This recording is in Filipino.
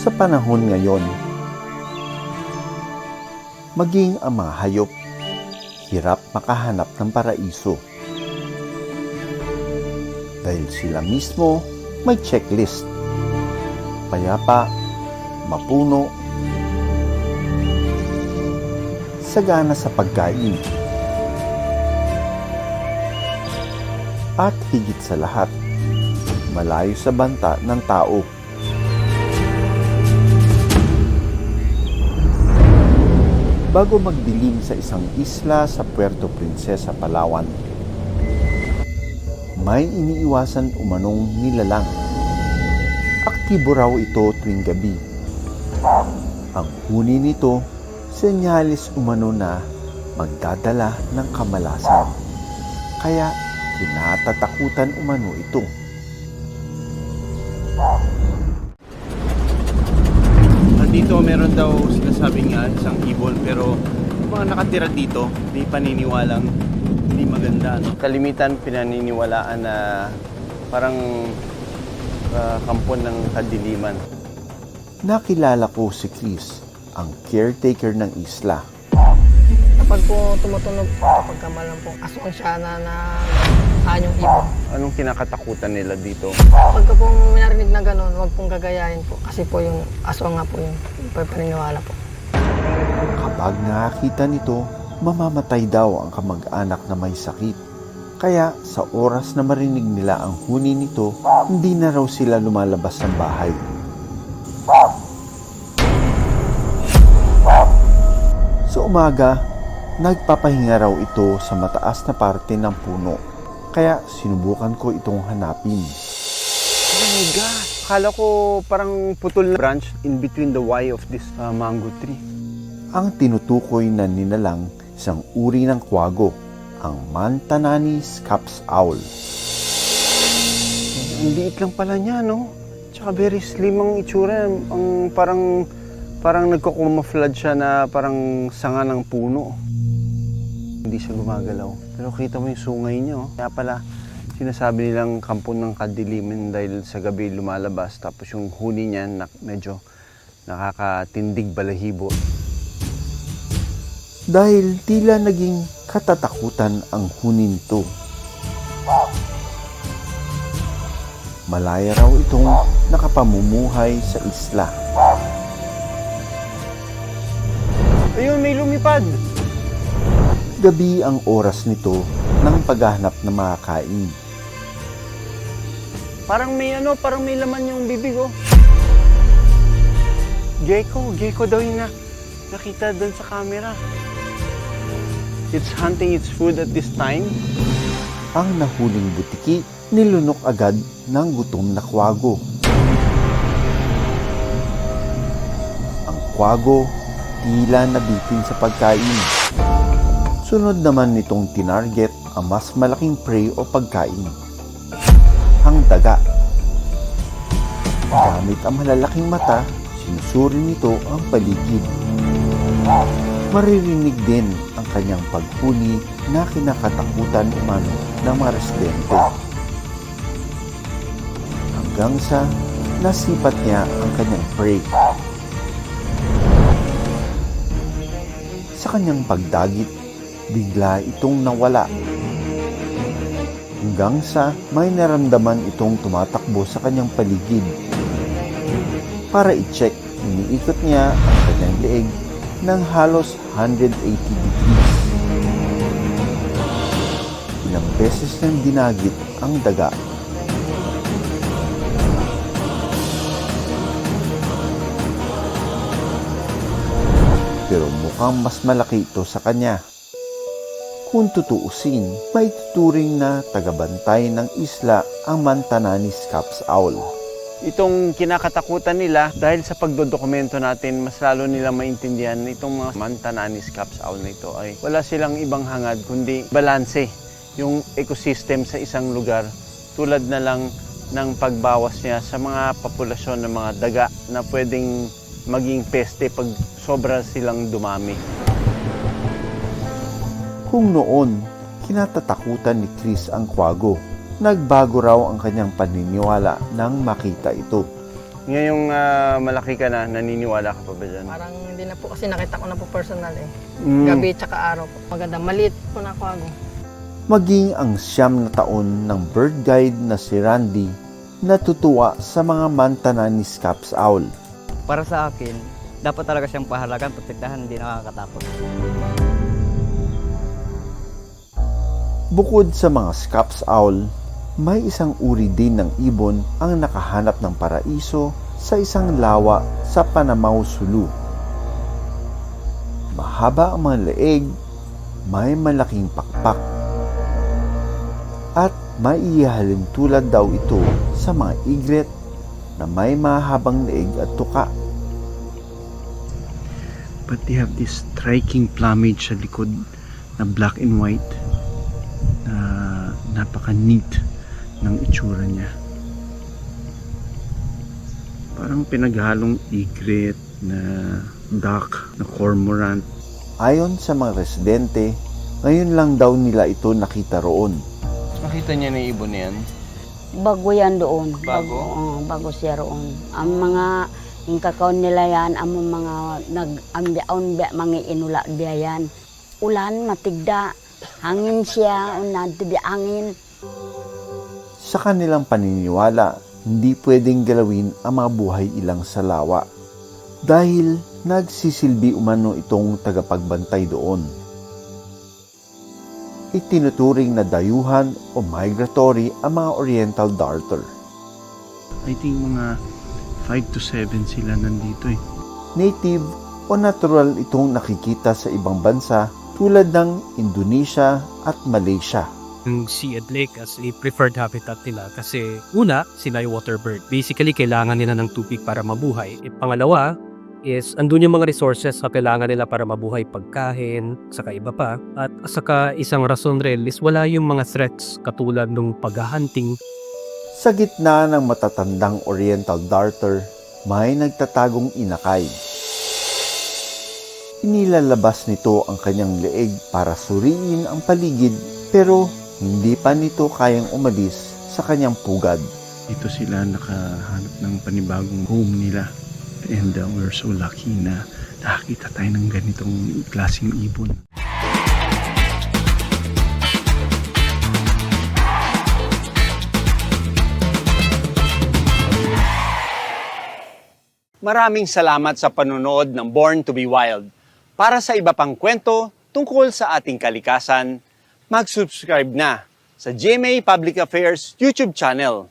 sa panahon ngayon. Maging ang mga hayop, hirap makahanap ng paraiso. Dahil sila mismo may checklist. Payapa, mapuno, sagana sa pagkain. At higit sa lahat, malayo sa banta ng tao. Bago magdilim sa isang isla sa Puerto Princesa, Palawan, may iniiwasan umanong nilalang. Aktibo raw ito tuwing gabi. Ang huni nito, senyalis umano na magdadala ng kamalasan. Kaya kinatatakutan umano ito. Dito meron daw sinasabing isang ibon, pero yung mga nakatira dito may paniniwalang hindi maganda, no? Kalimitan pinaniniwalaan na parang kampon ng kadiliman. Nakilala ko si Chris, ang caretaker ng isla. Kapag po tumutunog po, kapag kamalang po, aswang siya na saan yung ibon. Anong kinakatakutan nila dito? Pagka po narinig na gano'n, huwag pong gagayahin po. Kasi po yung aswang nga po yung paniniwala po. Kapag nakakita nito, mamamatay daw ang kamag-anak na may sakit. Kaya sa oras na marinig nila ang huni nito, hindi na raw sila lumalabas ng bahay. Sa umaga, nagpapahinga raw ito sa mataas na parte ng puno. Kaya sinubukan ko itong hanapin. Oh my God! Akala ko parang putol na branch in between the Y of this mango tree. Ang tinutukoy na nilalang isang uri ng kwago, ang Mantanani Scaps Owl. Ang liit lang pala niya, no? Tsaka very slim ang itsura. Ang parang nagko-camouflage siya na parang sanga ng puno. Hindi siya gumagalaw. Pero kita mo yung sungay niya, oh. Kaya pala, sinasabi nilang kampon ng kadiliman dahil sa gabi lumalabas. Tapos yung huni niya medyo nakakatindig balahibo. Dahil tila naging katatakutan ang huni nito. Malaya raw itong nakapamumuhay sa isla. Ayun, may lumipad! Gabi ang oras nito ng paghahanap ng makakain. Parang may laman yung bibig, oh. Gecko daw yung nakita doon sa camera. It's hunting its food at this time. Ang nahuling butiki nilunok agad ng gutom na kwago. Ang kwago tila nabitin sa pagkain. Sunod naman nitong tinarget ang mas malaking prey o pagkain, ang daga. Gamit ang malalaking mata, sinusuri nito ang paligid. Maririnig din ang kanyang paghuni na kinakatakutan umano ng mga residente. Hanggang sa nasipat niya ang kanyang prey. Sa kanyang pagdagit, bigla itong nawala. Hanggang sa may naramdaman itong tumatakbo sa kanyang paligid. Para i-check, iniikot niya ang kanyang leeg ng halos 180 degrees. Ilang beses nang dinagit ang daga. Pero mukhang mas malaki ito sa kanya. Kung tutuusin, may tuturing na tagabantay ng isla ang Mantanani Scaps Owl. Itong kinakatakutan nila, dahil sa pagdodokumento natin, mas lalo nila maintindihan na itong mga Mantanani Scaps Owl na ito ay wala silang ibang hangad kundi balanse yung ecosystem sa isang lugar, tulad na lang ng pagbawas niya sa mga populasyon ng mga daga na pwedeng maging peste pag sobra silang dumami. Kung noon, kinatatakutan ni Chris ang kwago, nagbago raw ang kanyang paniniwala nang makita ito. Ngayong malaki ka na, naniniwala ka pa ba dyan? Parang hindi na po kasi nakita ko na po personal eh. Mm. Gabi tsaka araw po. Maganda, maliit po na kwago. Maging ang 9 na taon ng bird guide na si Randy natutuwa sa mga mantanan ni Scaps Owl. Para sa akin, dapat talaga siyang pahalagan, protektahan, hindi nakakatakot. Bukod sa mga Scaps Owl, may isang uri din ng ibon ang nakahanap ng paraiso sa isang lawa sa Panamaw, Sulu. Mahaba ang mga leeg, may malaking pakpak, at may ihahalin tulad daw ito sa mga iglet na may mahabang leeg at tuka. But they have this striking plumage sa likod na black and white na napaka-neat ng itsura niya. Parang pinaghalong egret na duck na cormorant. Ayon sa mga residente, ngayon lang daw nila ito nakita roon. Nakita niya na yung ibon na yan? Bago yan doon. Bago? Bago siya roon. Ang mga yung kakaon nila yan, ang mga nag-ambya-ambya, mga inula biya yan. Ulan, matigda. Hangin siya, unan, tibi angin. Sa kanilang paniniwala, hindi pwedeng galawin ang mga buhay ilang sa lawa dahil nagsisilbi umano itong tagapagbantay doon. Itinuturing na dayuhan o migratory ang mga Oriental Darter. I think mga 5 to 7 sila nandito eh. Native o natural itong nakikita sa ibang bansa tulad ng Indonesia at Malaysia. Yung sea and lake as a preferred habitat nila kasi una, sila yung water bird. Basically, kailangan nila ng tubig para mabuhay. Pangalawa is andun yung mga resources na kailangan nila para mabuhay, pagkain, saka iba pa. At saka isang rason rin is wala yung mga threats katulad ng paghahunting. Sa gitna ng matatandang Oriental Darter, may nagtatagong inakay. Inilalabas nito ang kanyang leeg para suriin ang paligid pero hindi pa nito kayang umalis sa kanyang pugad. Dito sila nakahanap ng panibagong home nila. And we're so lucky na nakakita tayo ng ganitong klaseng ibon. Maraming salamat sa panonood ng Born to be Wild. Para sa iba pang kwento tungkol sa ating kalikasan, mag-subscribe na sa GMA Public Affairs YouTube channel.